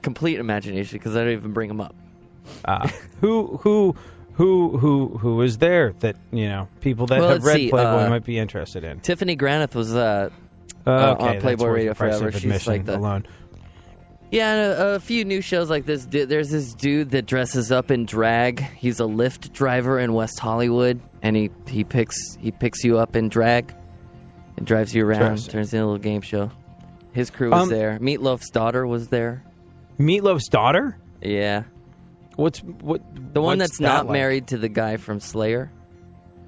Complete imagination, because I don't even bring them up. Who is there that people that have read Playboy might be interested in? Tiffany Granith was on Playboy Radio forever. She's like alone. Yeah, and a few new shows like this. There's this dude that dresses up in drag. He's a Lyft driver in West Hollywood, and he picks you up in drag and drives you around. Turns into a little game show. His crew was there. Meatloaf's daughter was there. Meatloaf's daughter? Yeah. The one that's not married to the guy from Slayer?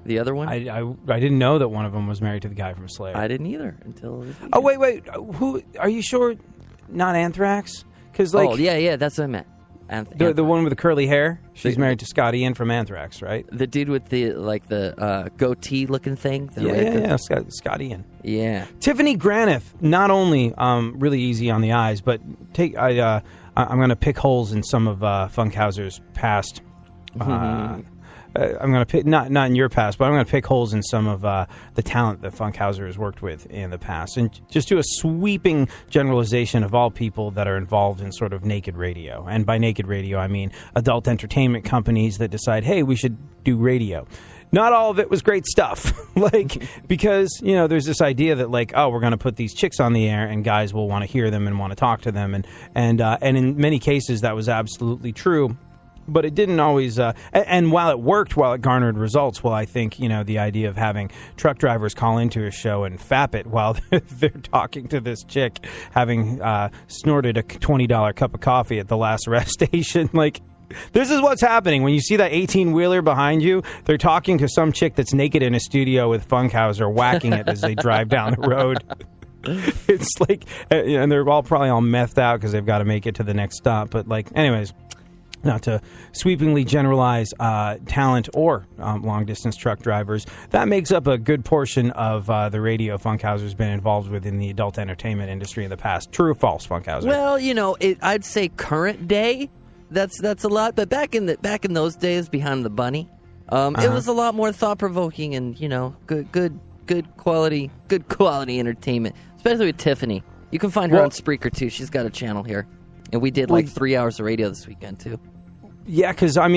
The other one? I didn't know that one of them was married to the guy from Slayer. I didn't either until... Oh, wait. Who? Are you sure? Not Anthrax? Yeah, that's what I meant. The one with the curly hair? She's married to Scott Ian from Anthrax, right? The dude with the goatee-looking thing? Scott Ian. Yeah. Tiffany Granith, not only really easy on the eyes, but I'm going to pick holes in some of Funkhauser's past. I'm going to pick, not in your past, but I'm going to pick holes in some of the talent that Funkhauser has worked with in the past. And just do a sweeping generalization of all people that are involved in sort of naked radio. And by naked radio, I mean adult entertainment companies that decide, hey, we should do radio. Not all of it was great stuff, because, there's this idea that, we're going to put these chicks on the air and guys will want to hear them and want to talk to them. And in many cases, that was absolutely true. But it didn't always, and while it worked, while it garnered results, I think, the idea of having truck drivers call into a show and fap it while they're talking to this chick, having snorted a $20 cup of coffee at the last rest station, this is what's happening. When you see that 18-wheeler behind you, they're talking to some chick that's naked in a studio with Funkhauser, whacking it as they drive down the road. It's and they're probably all methed out because they've got to make it to the next stop. But, anyways... Not to sweepingly generalize talent or long-distance truck drivers, that makes up a good portion of the radio Funkhauser's been involved with in the adult entertainment industry in the past. True or false, Funkhauser? Well, I'd say current day, that's a lot. But back in those days, behind the bunny, it was a lot more thought-provoking and good quality entertainment, especially with Tiffany. You can find her on Spreaker too. She's got a channel here, and we did 3 hours of radio this weekend too. Yeah, because I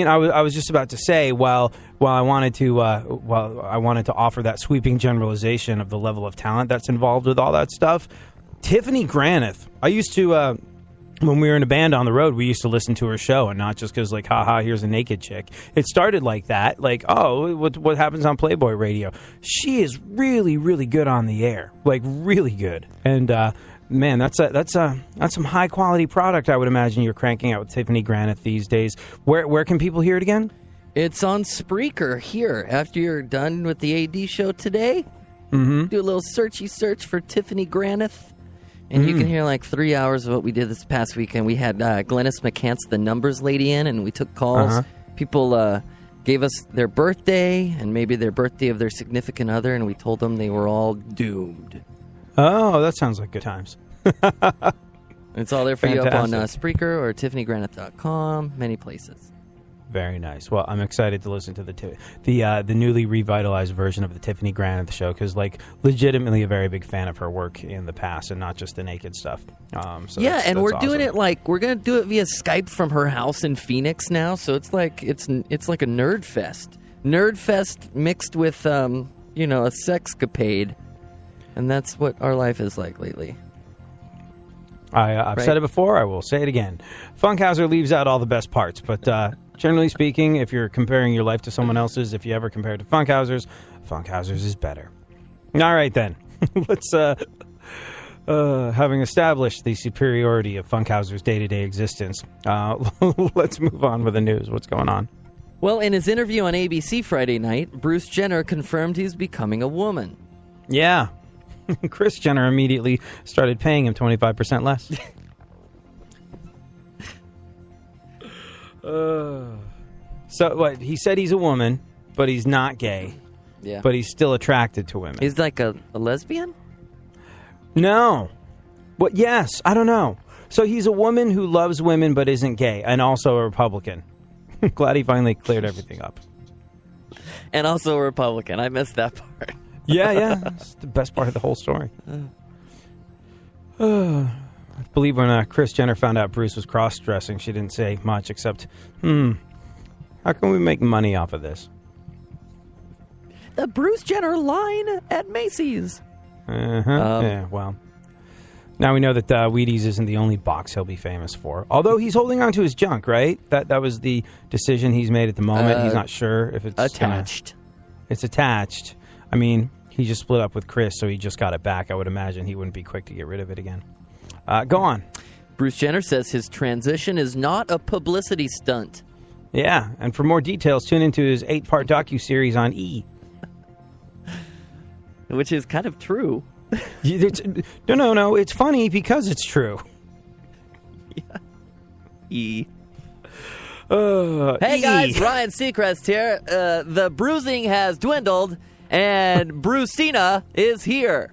was just about to say, while I wanted to offer that sweeping generalization of the level of talent that's involved with all that stuff, Tiffany Granith. I used to when we were in a band on the road, we used to listen to her show, and not just because haha, here's a naked chick. It started like that, what happens on Playboy Radio. She is really, really good on the air, really good, and. Man, that's some high quality product. I would imagine you're cranking out with Tiffany Granith these days. Where can people hear it again? It's on Spreaker here. After you're done with the AD show today, do a little search for Tiffany Granith, and you can hear 3 hours of what we did this past weekend. We had Glennis McCants, the numbers lady, in, and we took calls. People gave us their birthday and maybe their birthday of their significant other, and we told them they were all doomed. Oh, that sounds like good times. It's all there for you up on Spreaker or TiffanyGranith.com, many places. Very nice. Well, I'm excited to listen to the newly revitalized version of the Tiffany Granith show because, legitimately a very big fan of her work in the past and not just the naked stuff. And we're doing it we're going to do it via Skype from her house in Phoenix now. So it's like a nerd fest. Nerd fest mixed with a sexcapade. And that's what our life is like lately. I've said it before. I will say it again. Funkhauser leaves out all the best parts. But generally speaking, if you're comparing your life to someone else's, if you ever compare it to Funkhauser's is better. All right, then. Let's, having established the superiority of Funkhauser's day-to-day existence, let's move on with the news. What's going on? Well, in his interview on ABC Friday night, Bruce Jenner confirmed he's becoming a woman. Yeah. Kris Jenner immediately started paying him 25% less. So what? He said he's a woman, but he's not gay. Yeah. But he's still attracted to women. He's like a lesbian? No. Well, yes. I don't know. So he's a woman who loves women but isn't gay, and also a Republican. Glad he finally cleared everything up. And also a Republican. I missed that part. Yeah. It's the best part of the whole story. I believe when Kris Jenner found out Bruce was cross-dressing, she didn't say much except, how can we make money off of this? The Bruce Jenner line at Macy's. Yeah, well. Now we know that Wheaties isn't the only box he'll be famous for. Although he's holding on to his junk, right? That was the decision he's made at the moment. He's not sure if it's attached. It's attached. I mean, he just split up with Kris, so he just got it back. I would imagine he wouldn't be quick to get rid of it again. Go on. Bruce Jenner says his transition is not a publicity stunt. Yeah, and for more details, tune into his 8-part docuseries on E! Which is kind of true. No. It's funny because it's true. Yeah. E! Hey guys, Ryan Seacrest here. The bruising has dwindled, and Brucina is here.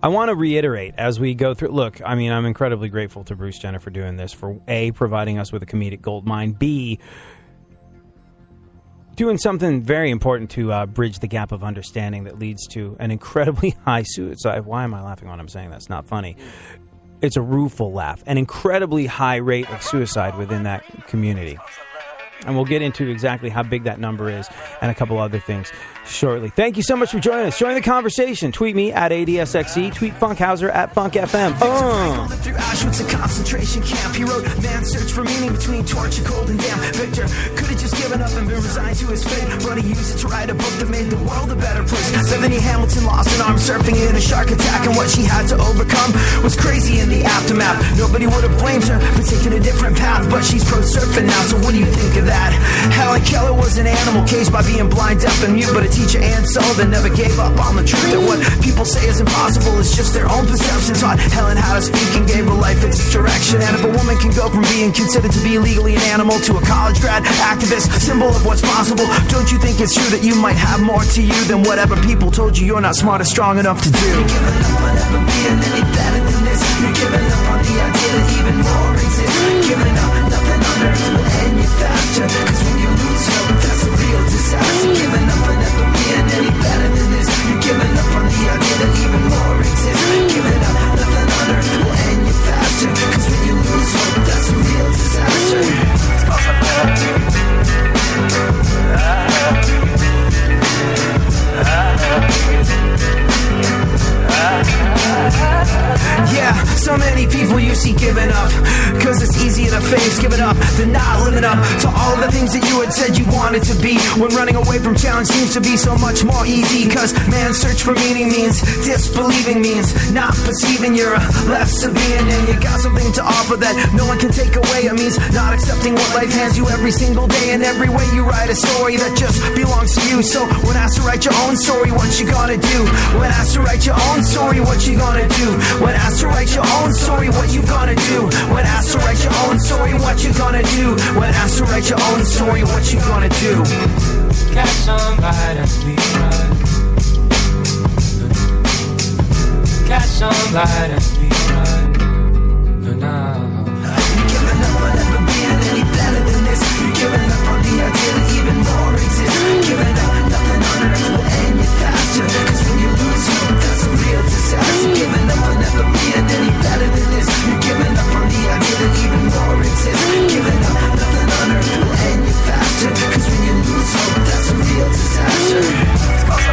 I want to reiterate as we go through. Look, I mean, I'm incredibly grateful to Bruce Jenner for doing this, for A, providing us with a comedic goldmine, B, doing something very important to bridge the gap of understanding that leads to an incredibly high suicide. Why am I laughing when I'm saying that's not funny? It's a rueful laugh. An incredibly high rate of suicide within that community. And we'll get into exactly how big that number is and a couple other things shortly. Thank you so much for joining us. Join the conversation. Tweet me at ADSXE. Tweet Funkhauser at FunkFM. Through Auschwitz, a concentration camp. He wrote, "Man search for meaning between torture, cold, and damp." Victor could have just given up and been resigned to his fate, but he used it to write a book that made the world a better place. Bethany Hamilton lost an arm surfing in a shark attack, and what she had to overcome was crazy in the aftermath. Nobody would have blamed her for taking a different path, but she's pro surfing now, so what do you think of that? Helen Keller was an animal caged by being blind, deaf, and mute, but a teacher and Sullivan never gave up on the truth that what people say is impossible is just their own perception. Taught Helen how to speak and gave her life its direction. And if a woman can go from being considered to be legally an animal to a college grad activist, symbol of what's possible, don't you think it's true that you might have more to you than whatever people told you you're not smart or strong enough to do? You're giving up on ever being any better than this. You're giving up on the idea that even more exists. Giving up, nothing on earth will end you faster, 'cause when you lose hope, that's a real disaster. Giving up on ever being any better than this. You're giving up on the idea that even more exists. Giving up, nothing on earth will end you faster, 'cause when you lose hope, that's a real disaster. Yeah, so many people you see giving up, 'cause it's easier to face giving up than not living up to all the things that you had said you wanted to be. When running away from challenge seems to be so much more easy, 'cause man's search for meaning means disbelieving, means not perceiving you're less of being, and you got something to offer that no one can take away. It means not accepting what life hands you every single day, and every way you write a story that just belongs to you. So when asked to write your own story, what you gonna do? When asked to write your own story, what you gonna do? When asked to write your own story, what you gonna do? When asked to write your own story, what you gonna do? When asked to write your own story, what you gonna do? Got somebody to be right. Got somebody to be right. For now. You're giving up on ever being any better than this. You're giving up on the idea that even more exists. Giving up, nothing on earth will end you faster, 'cause when you lose hope, that's a real disaster. Giving up on ever being any better than this. You're giving up on the idea that even more exists. Giving up, nothing on earth will end you faster, 'cause when you lose hope, that's a real disaster. It's called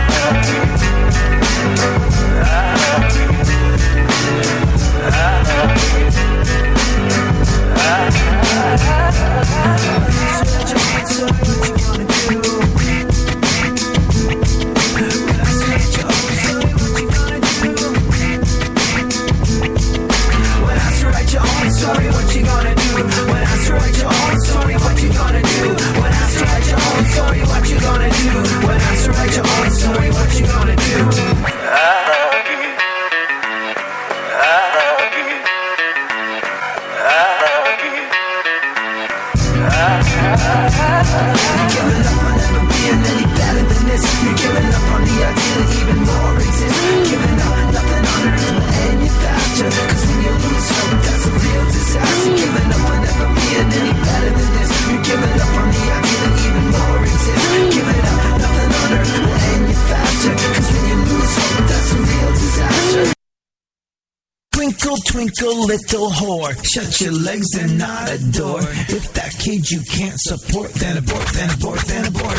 twinkle, little whore. Shut your legs and not a door. If that kid you can't support, then abort, then abort, then abort.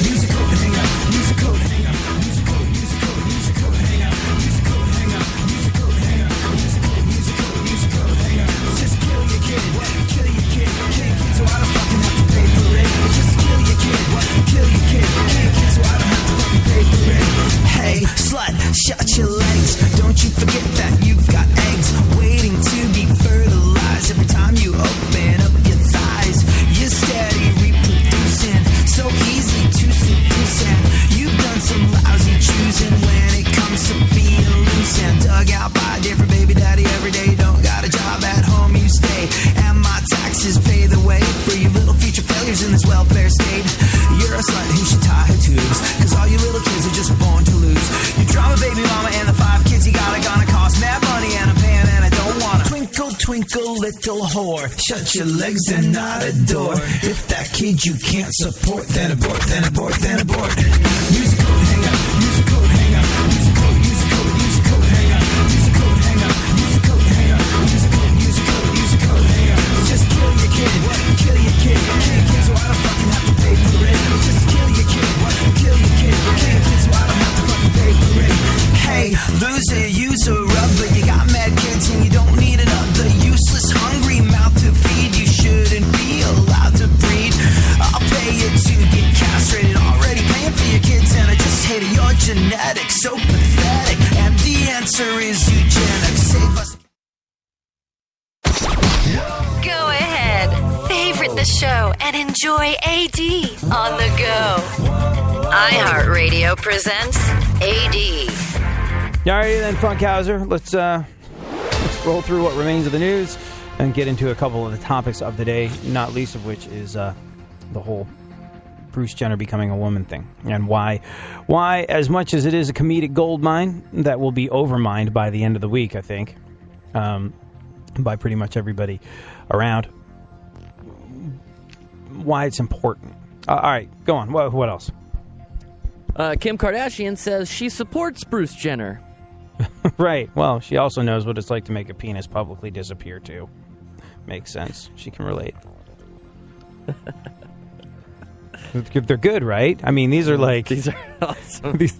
Use a code to hang out. Use a code to hang out. Use a code, use a code, use a code to hang out. Use a code to hang out. Use a code to hang out. Use a code, use a code, use a code to hang out. Just kill your kid. Kill your kid. Kill your kid so I don't fucking have to pay for it. Just kill your kid. Kill your kid. Kill your kid so I don't have to fucking pay for it. Hey, slut, shut your legs. Don't you forget that you've got eggs waiting to be fertilized. Every time you open up your thighs, you're steady reproducing. So easy to seduce, and you've done some lousy choosing when it comes to being loose and dug out by a different baby daddy every day. Don't got a job at home, you stay, and my taxes pay the way for you little future failures in this welfare state. You're a slut who should tie her tubes, cause all you little kids are just born to lose. Your drama baby mama and the 5 kids you got are gonna cost mad money, and I'm paying and I don't wanna. Twinkle, twinkle, little whore. Shut your legs and not a door. If that kid you can't support, then abort, then abort, then abort. Use a code, hang out. Use a code, hang out. Use a code, use a code, use a code, hang out. Use a code, hang out. Use a code, hang out. Use a code, use a code, use a code, hang out. Just kill your kid. Kill your kid. Kill your kid so I don't fucking have to pay for it. Just kill your kid. Kill your kid. Kill your kid so I don't have to fucking pay for it. Hey, loser, use a rubber. You got mad kids and you don't need another useless, hungry mouth to feed. You shouldn't be allowed to breed. I'll pay you to get castrated. Already paying for your kids and I just hated your genetics. So pathetic. And the answer is eugenics. Save us. Go ahead, favorite the show and enjoy AD on the go. iHeartRadio presents AD. Alrighty then, Funkhauser. Let's roll through what remains of the news and get into a couple of the topics of the day, not least of which is the whole Bruce Jenner becoming a woman thing, and why, as much as it is a comedic goldmine that will be overmined by the end of the week, I think, by pretty much everybody around, why it's important. All right, go on. What else? Kim Kardashian says she supports Bruce Jenner. Right. Well, she also knows what it's like to make a penis publicly disappear, too. Makes sense. She can relate. They're good, right? I mean, these are like... These are awesome. These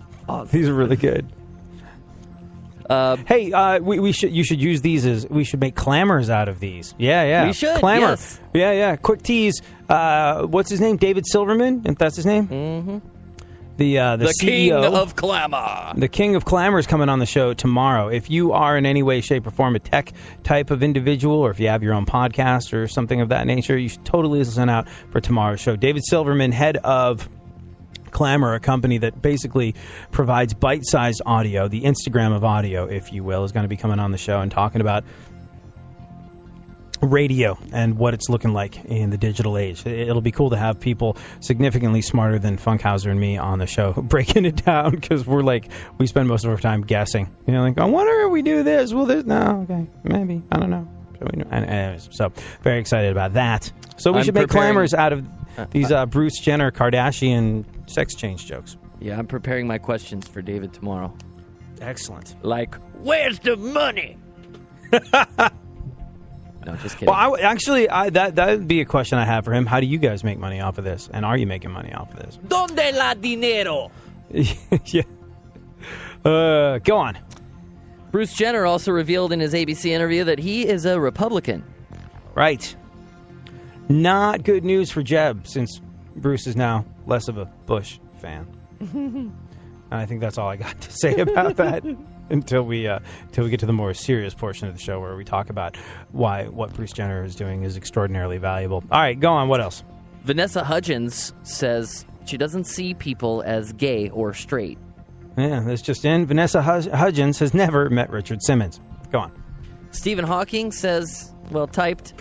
are really good. Hey, you should use these as... We should make clamors out of these. Yeah. We should, Clamor. yes. Yeah. Quick tease. What's his name? David Silverman? If that's his name? Mm-hmm. The CEO. King of Clamor. The King of Clamor is coming on the show tomorrow. If you are in any way, shape, or form a tech type of individual, or if you have your own podcast or something of that nature, you should totally listen out for tomorrow's show. David Silverman, head of Clamor, a company that basically provides bite-sized audio, the Instagram of audio, if you will, is going to be coming on the show and talking about radio and what it's looking like in the digital age. It'll be cool to have people significantly smarter than Funkhauser and me on the show breaking it down, because we spend most of our time guessing. You know, like, I wonder if we do this. Will this? No, okay, maybe. I don't know. Anyways, so very excited about that. So we should make clamors out of these Bruce Jenner Kardashian sex change jokes. Yeah, I'm preparing my questions for David tomorrow. Excellent. Like, where's the money? No, just kidding. Well, that would be a question I have for him. How do you guys make money off of this? And are you making money off of this? Donde la dinero? Yeah. Go on. Bruce Jenner also revealed in his ABC interview that he is a Republican. Right. Not good news for Jeb, since Bruce is now less of a Bush fan. And I think that's all I got to say about that. Until we get to the more serious portion of the show, where we talk about why what Bruce Jenner is doing is extraordinarily valuable. All right, go on. What else? Vanessa Hudgens says she doesn't see people as gay or straight. Yeah, that's just in. Vanessa Hudgens has never met Richard Simmons. Go on. Stephen Hawking says, typed,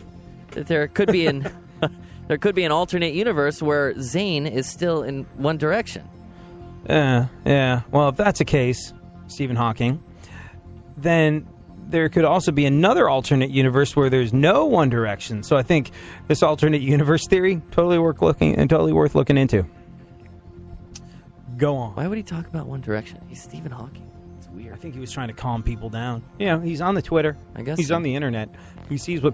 that there could be an alternate universe where Zayn is still in One Direction. Yeah. Well, if that's the case, Stephen Hawking, then there could also be another alternate universe where there's no One Direction. So I think this alternate universe theory totally worth looking into. Go on. Why would he talk about One Direction? He's Stephen Hawking. It's weird. I think he was trying to calm people down. You know, he's on the Twitter. I guess he's so. on the internet. He sees what